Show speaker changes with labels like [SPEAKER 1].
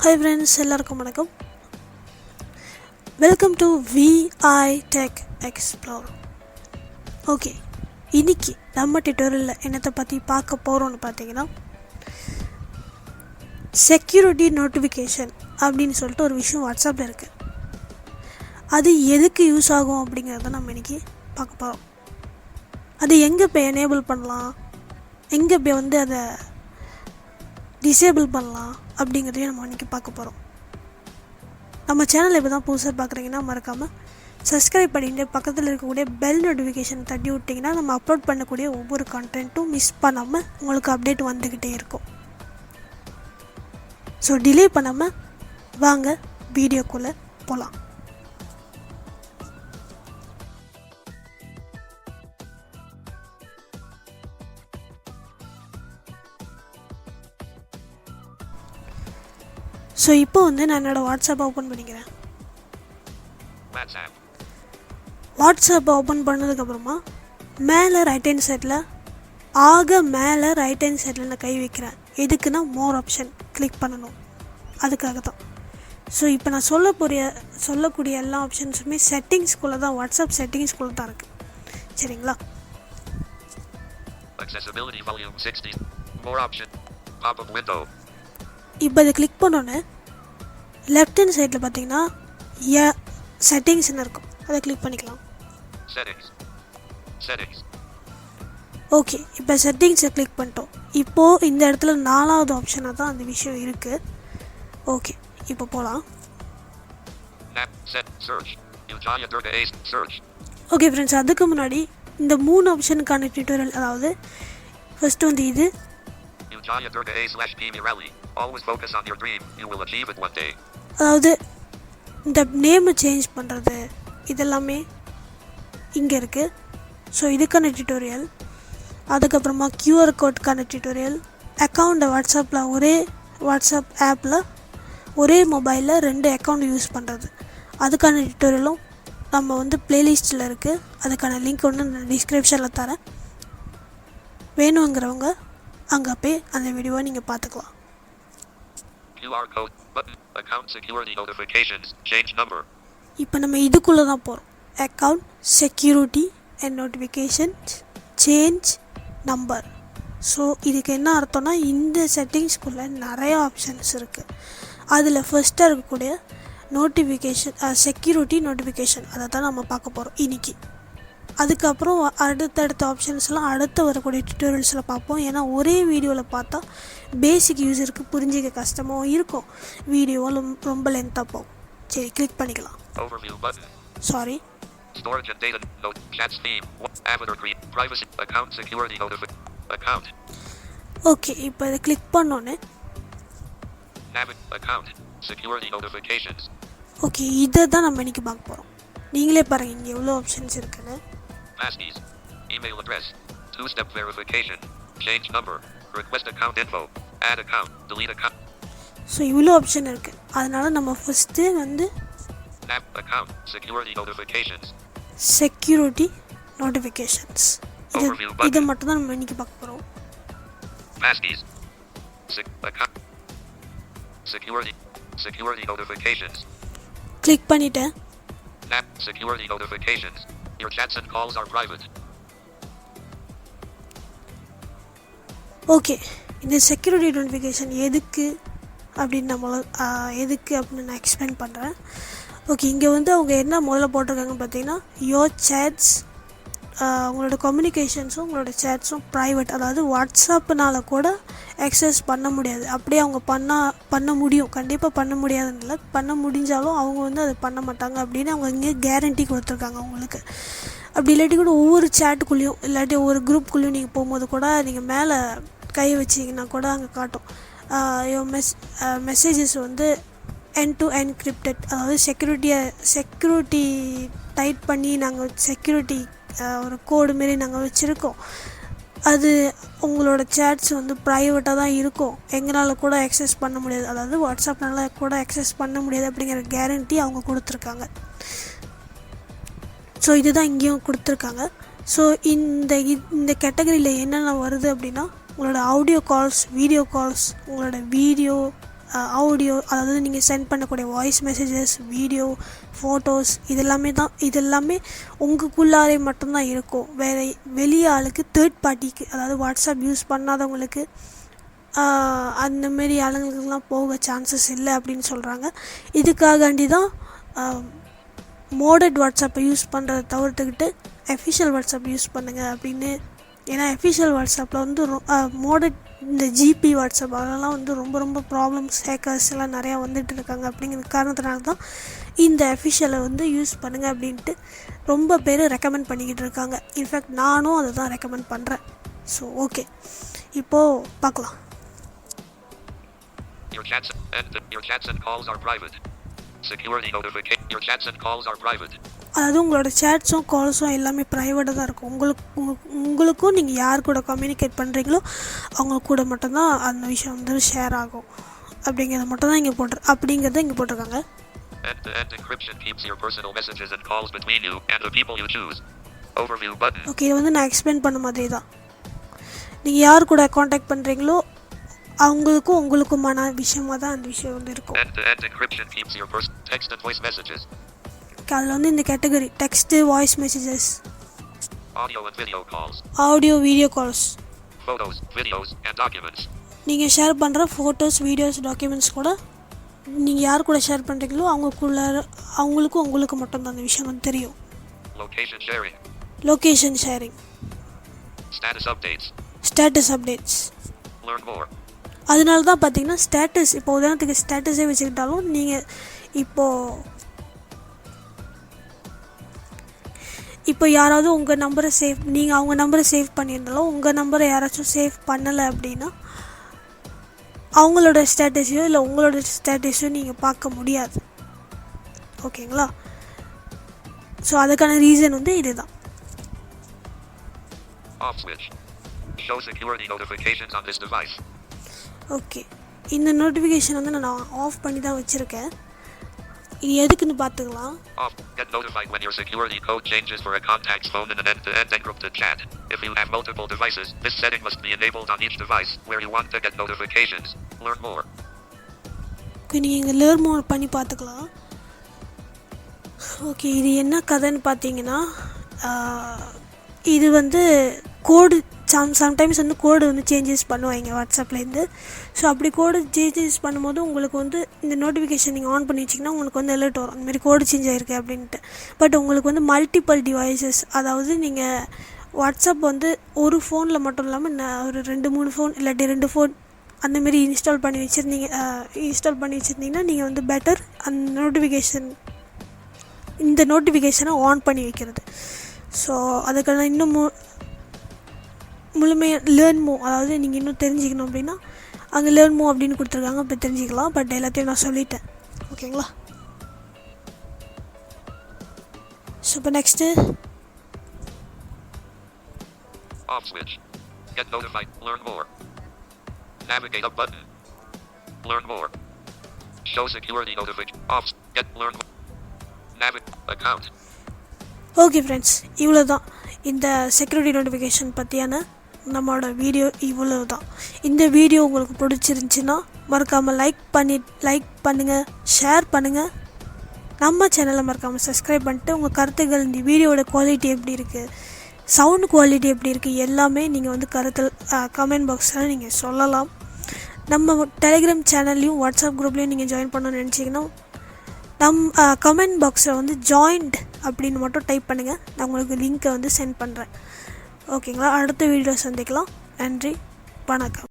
[SPEAKER 1] Hi friends, எல்லாருக்கும் வணக்கம். Welcome to VI Tech Explorer. Okay, இன்னைக்கு நம்ம டியூட்டோரியலில் என்னத்தை பற்றி பார்க்க போகிறோன்னு பார்த்தீங்கன்னா, செக்யூரிட்டி நோட்டிஃபிகேஷன் அப்படின்னு சொல்லிட்டு ஒரு விஷயம் வாட்ஸ்அப்பில் இருக்குது. அது எதுக்கு யூஸ் ஆகும் அப்படிங்கிறத நம்ம இன்றைக்கி பார்க்க போகிறோம். அது எங்கே போய் எனேபிள் பண்ணலாம், எங்கே போய் அதை டிசேபிள் பண்ணலாம் அப்படிங்கிறதையும் நம்ம இன்றைக்கி பார்க்க போகிறோம். நம்ம சேனல் இப்போ தான் புதுசாக பார்க்குறீங்கன்னா மறக்காமல் சப்ஸ்கிரைப் பண்ணிட்டு பக்கத்தில் இருக்கக்கூடிய பெல் நோட்டிஃபிகேஷன் தட்டி விட்டிங்கன்னா நம்ம அப்லோட் பண்ணக்கூடிய ஒவ்வொரு கண்டென்ட்டும் மிஸ் பண்ணாமல் உங்களுக்கு அப்டேட் வந்துக்கிட்டே இருக்கும். ஸோ டிலே பண்ணாமல் வாங்க வீடியோக்குள்ளே போகலாம். ஸோ இப்போ நான் என்னோடய வாட்ஸ்அப்பை ஓப்பன் பண்ணிக்கிறேன். வாட்ஸ்அப்பை ஓப்பன் பண்ணதுக்கப்புறமா மேலே ரைட் ஹேண்ட் சைடில் நான் கை வைக்கிறேன். எதுக்குன்னா மோர் ஆப்ஷன் கிளிக் பண்ணணும், அதுக்காக தான். ஸோ இப்போ நான் சொல்லக்கூடிய எல்லா ஆப்ஷன்ஸுமே செட்டிங்ஸ்குள்ளே தான், வாட்ஸ்அப் செட்டிங்ஸ்குள்ளே தான் இருக்குது. சரிங்களா? இப்போ இதை கிளிக் பண்ணோன்னே லெஃப்ட் ஹேண்ட் சைடில் பார்த்தீங்கன்னா செட்டிங்ஸ்னு இருக்கும், அதை கிளிக் பண்ணிக்கலாம். ஓகே, இப்போ செட்டிங்ஸை கிளிக் பண்ணிட்டோம். இப்போது இந்த இடத்துல 4வது ஆப்ஷனாக தான் அந்த விஷயம் இருக்குது. ஓகே, இப்போ போகலாம். ஓகே ஃப்ரெண்ட்ஸ், அதுக்கு முன்னாடி இந்த 3 ஆப்ஷனுக்கான டியூட்டோரியல், அதாவது ஃபஸ்ட்டு இது அதாவது இந்த நேமை சேஞ்ச் பண்ணுறது, இதெல்லாமே இங்கே இருக்குது. ஸோ இதுக்கான டியூட்டோரியல், அதுக்கப்புறமா QR கோட்கான டியூட்டோரியல், அக்கௌண்ட்டை வாட்ஸ்அப் ஆப்பில் ஒரே மொபைலில் 2 அக்கௌண்ட் யூஸ் பண்ணுறது, அதுக்கான டியூட்டோரியலும் நம்ம ப்ளேலிஸ்ட்டில் இருக்குது. அதுக்கான லிங்க் நான் டிஸ்கிரிப்ஷனில் தரேன். வேணுங்கிறவங்க அங்கே போய் அந்த வீடியோவை நீங்கள் பார்த்துக்கலாம். இப்போ நம்ம இதுக்குள்ளே தான் போகிறோம். Account, security and notifications, change number. So இதுக்கு என்ன அர்த்தம்னா, இந்த செட்டிங்ஸ்குள்ளே நிறையா ஆப்ஷன்ஸ் இருக்குது. அதில் ஃபஸ்ட்டாக இருக்கக்கூடிய செக்யூரிட்டி நோட்டிஃபிகேஷன், அதை தான் நம்ம பார்க்க போகிறோம் இன்றைக்கி. அதுக்கப்புறம் அடுத்தடுத்த ஆப்ஷன்ஸ்லாம் அடுத்து வரக்கூடிய டியூட்டோரியல்ஸில் பார்ப்போம். ஏன்னா ஒரே வீடியோவில் பார்த்தா பேசிக் யூஸருக்கு புரிஞ்சிக்க கஷ்டமாக இருக்கும், வீடியோவும் ரொம்ப லென்த்தாக போகும். சரி, கிளிக் பண்ணிக்கலாம். சாரி, ஓகே, இப்போ இதை கிளிக் பண்ணோன்னே ஓகே, இதை தான் நம்ம இன்றைக்கி பார்க்க போகிறோம். நீங்களே பாருங்கள் இங்கே எவ்வளோ ஆப்ஷன்ஸ் இருக்குன்னு.
[SPEAKER 2] Passkeys, email address, 2-step verification, change number, request account info, add account, delete account.
[SPEAKER 1] So இவ்வளோ ஆப்ஷன் இருக்குது. அதனால் நம்ம ஃபஸ்ட்டு
[SPEAKER 2] account, security
[SPEAKER 1] notifications இதை மட்டும் தான் நம்ம இன்றைக்கி பார்க்க போகிறோம்.
[SPEAKER 2] Passkeys, account, security notifications.
[SPEAKER 1] Click பண்ணிட்டேன்.
[SPEAKER 2] Security notifications. Your chats and calls are private.
[SPEAKER 1] Okay, இந்த செக்யூரிட்டி நோட்டிஃபிகேஷன் எதுக்கு அப்படின்னு நான் எக்ஸ்பிளைன் பண்ணுறேன். ஓகே, இங்கே அவங்க என்ன முதல்ல போட்டிருக்காங்கன்னு பார்த்தீங்கன்னா, யோர் சேட்ஸ், உங்களோட கம்யூனிகேஷன்ஸும் உங்களோட சேட்ஸும் ப்ரைவேட். அதாவது வாட்ஸ்அப்புனால் கூட அக்சஸ் பண்ண முடியாது. அப்படியே அவங்க பண்ண முடியும், கண்டிப்பாக பண்ண முடியாதுன்னு இல்லை, பண்ண முடிஞ்சாலும் அவங்க அதை பண்ண மாட்டாங்க அப்படின்னு அவங்க இங்கே கேரண்டி கொடுத்துருக்காங்க உங்களுக்கு. அப்படி இல்லாட்டி கூட ஒவ்வொரு சேட்டுக்குள்ளேயும் இல்லாட்டி ஒவ்வொரு குரூப்புக்குள்ளேயும் நீங்கள் போகும்போது கூட நீங்கள் மேலே கை வச்சிங்கன்னா கூட அங்கே காட்டும் மெசேஜஸ் end to encrypted. அதாவது செக்யூரிட்டி டைட் பண்ணி நாங்கள் செக்யூரிட்டி ஒரு கோடு மாரி நாங்கள் வச்சுருக்கோம். அது உங்களோட சேட்ஸ் ப்ரைவேட்டாக தான் இருக்கும், எங்களால் கூட அக்சஸ் பண்ண முடியாது, அதாவது வாட்ஸ்அப்னால கூட அக்சஸ் பண்ண முடியாது அப்படிங்கிற கேரண்டி அவங்க கொடுத்துருக்காங்க. ஸோ இதுதான் இங்கேயும் கொடுத்துருக்காங்க. ஸோ இந்த கேட்டகரியில் என்னென்ன வருது அப்படின்னா, உங்களோட ஆடியோ கால்ஸ், வீடியோ கால்ஸ், உங்களோட வீடியோ ஆடியோ, அதாவது நீங்கள் சென்ட் பண்ணக்கூடிய வாய்ஸ் மெசேஜஸ், வீடியோ, ஃபோட்டோஸ் இதெல்லாமே உங்களுக்குள்ளாரே மட்டும்தான் இருக்கும். வேறு வெளியே ஆளுக்கு, தேர்ட் பார்ட்டிக்கு, அதாவது வாட்ஸ்அப் யூஸ் பண்ணாதவங்களுக்கு அந்தமாரி ஆளுங்களுக்கெல்லாம் போக சான்சஸ் இல்லை அப்படின்னு சொல்கிறாங்க. இதுக்காகாண்டி தான் மோடட் வாட்ஸ்அப்பை யூஸ் பண்ணுறதை தவிர்த்துக்கிட்டு அஃபிஷியல் வாட்ஸ்அப் யூஸ் பண்ணுங்கள் அப்படின்னு. ஏன்னா அஃபிஷியல் வாட்ஸ்அப்பில் வந்து மோடட் இந்த ஜிபி வாட்ஸ்அப் அதெல்லாம் வந்து ரொம்ப ரொம்ப ப்ராப்ளம்ஸ், ஹேக்கர்ஸ் எல்லாம் நிறையா வந்துட்டு இருக்காங்க. அப்படிங்கிற காரணத்தினால தான் இந்த அஃபிஷியலை வந்து யூஸ் பண்ணுங்கள் அப்படின்ட்டு ரொம்ப பேர் ரெக்கமெண்ட் பண்ணிக்கிட்டு இருக்காங்க. இன்ஃபேக்ட் நானும் அதை தான் ரெக்கமெண்ட் பண்ணுறேன். ஸோ ஓகே, இப்போது பார்க்கலாம்.
[SPEAKER 2] Your chats and calls are private. Security notification. Your chats and calls are private.
[SPEAKER 1] அதாவது உங்களோட சேட்ஸும் கால்ஸும் எல்லாமே ப்ரைவேட்டாக தான் இருக்கும். உங்களுக்கும் நீங்கள் யார் கூட கம்யூனிகேட் பண்ணுறீங்களோ அவங்க கூட மட்டும்தான் அந்த விஷயம் வந்து ஷேர் ஆகும் அப்படிங்கிறத மட்டும்தான் இங்கே போட்டிருக்காங்க.
[SPEAKER 2] End-to-end encryption keeps your personal messages and calls between you and the people you choose. Overview button.
[SPEAKER 1] Okay, இது வந்து நான் எக்ஸ்பிளைன் பண்ண மாதிரி தான். நீங்கள் யார் கூட காண்டாக்ட் பண்ணுறீங்களோ அவங்களுக்கும் உங்களுக்குமான விஷயமாக தான் அந்த விஷயம் வந்து இருக்கும்.
[SPEAKER 2] End-to-end encryption keeps your text and voice messages.
[SPEAKER 1] அதில் வந்து இந்த category text, voice messages,
[SPEAKER 2] Audio and video calls.
[SPEAKER 1] Audio, video calls,
[SPEAKER 2] Photos, videos and documents.
[SPEAKER 1] நீங்கள் ஷேர் பண்ணுற ஃபோட்டோஸ், வீடியோஸ், டாக்குமெண்ட்ஸ் கூட நீங்கள் யார் கூட ஷேர் பண்ணுறீங்களோ அவங்களுக்கும் உங்களுக்கு மட்டும்தான் அந்த விஷயம் வந்து தெரியும்.
[SPEAKER 2] Location sharing.
[SPEAKER 1] Location sharing,
[SPEAKER 2] Status updates.
[SPEAKER 1] Status updates.
[SPEAKER 2] Learn more.
[SPEAKER 1] அதனால தான் பார்த்தீங்கன்னா ஸ்டேட்டஸ், இப்போ உதாரணத்துக்கு ஸ்டேட்டஸே வச்சுக்கிட்டாலும் நீங்கள் இப்போ யாராவது உங்கள் நம்பரை நீங்கள் அவங்க நம்பரை சேவ் பண்ணியிருந்தாலும் உங்கள் நம்பரை யாராச்சும் சேவ் பண்ணலை அப்படின்னா அவங்களோட ஸ்டேட்டஸையோ இல்லை உங்களோட ஸ்டேட்டஸையோ நீங்கள் பார்க்க முடியாது. ஓகேங்களா? ஸோ அதுக்கான ரீசன் வந்து இதுதான்.
[SPEAKER 2] Off switch. Show security notifications on this device.
[SPEAKER 1] Okay, இந்த நோட்டிஃபிகேஷன் வந்து நான் ஆஃப் பண்ணி தான் வச்சுருக்கேன். இது எதுக்குன்னு பார்த்துக்கலாம்.
[SPEAKER 2] Off. Get notified when your security code changes for a contact's phone in an end-to-end encrypted chat. If you have multiple devices, this setting must be enabled on each device where you want to get notifications. Learn more.
[SPEAKER 1] Okay, நீங்கள் இங்கே learn more பண்ணி பார்த்துக்கலாம். Okay, இது என்ன கதைன்னு பார்த்தீங்கன்னா இது வந்து கோடு சம்டைம்ஸ் வந்து கோடு வந்து சேஞ்சஸ் பண்ணுவாங்க வாட்ஸ்அப்லேருந்து. ஸோ அப்படி கோடு சேஞ்சஸ் பண்ணும்போது உங்களுக்கு வந்து இந்த நோட்டிஃபிகேஷன் நீங்கள் ஆன் பண்ணி வச்சிங்கன்னா உங்களுக்கு வந்து அலர்ட் வரும், அந்தமாரி கோடு சேஞ்ச் ஆகிருக்கு அப்படின்ட்டு. பட் உங்களுக்கு வந்து மல்டிபிள் டிவைசஸ், அதாவது நீங்கள் வாட்ஸ்அப் வந்து ஒரு ஃபோனில் மட்டும் இல்லாமல் ஒரு 2-3 ஃபோன் இல்லாட்டி 2 ஃபோன் அந்தமாரி இன்ஸ்டால் பண்ணி வச்சுருந்தீங்கன்னா நீங்கள் வந்து பெட்டர் இந்த நோட்டிஃபிகேஷனை ஆன் பண்ணி வைக்கிறது. ஸோ அதுக்கான இன்னும் முழுமையாக லேர்ன் மோ, அதாவது நீங்கள் இன்னும் தெரிஞ்சுக்கணும் அப்படின்னா அங்கே லேர்ன் மோ அப்படின்னு கொடுத்துருக்காங்க, அப்படி தெரிஞ்சுக்கலாம். பட் எல்லாத்தையும் நான் சொல்லிட்டேன். ஓகேங்களா? ஸோ இப்போ next
[SPEAKER 2] Off switch. Get notified. Learn more. Navigate up button. Learn more. Show security notification. Off. Get learn more. Account.
[SPEAKER 1] Okay friends, இவ்வளோ தான் இந்த செக்யூரிட்டி நோட்டிஃபிகேஷன் பற்றியான நம்மளோட வீடியோ. இவ்வளோ தான். இந்த வீடியோ உங்களுக்கு பிடிச்சிருந்துச்சின்னா மறக்காமல் லைக் பண்ணுங்கள், ஷேர் பண்ணுங்கள். நம்ம சேனலை மறக்காமல் சப்ஸ்கிரைப் பண்ணிட்டு உங்கள் கருத்துக்கள், இந்த வீடியோட குவாலிட்டி எப்படி இருக்குது, சவுண்ட் குவாலிட்டி எப்படி இருக்குது, எல்லாமே நீங்கள் வந்து கமெண்ட் பாக்ஸில் நீங்கள் சொல்லலாம். நம்ம டெலிகிராம் சேனல்லையும் வாட்ஸ்அப் குரூப்லேயும் நீங்கள் ஜாயின் பண்ணணும்னு நினச்சிங்கன்னா கமெண்ட் பாக்ஸில் வந்து ஜாயின்ட் அப்படின்னு மட்டும் டைப் பண்ணுங்கள். நான் உங்களுக்கு லிங்க்கை வந்து சென்ட் பண்ணுறேன். ஓகேங்களா? அடுத்த வீடியோ சந்திக்கலாம். நன்றி, வணக்கம்.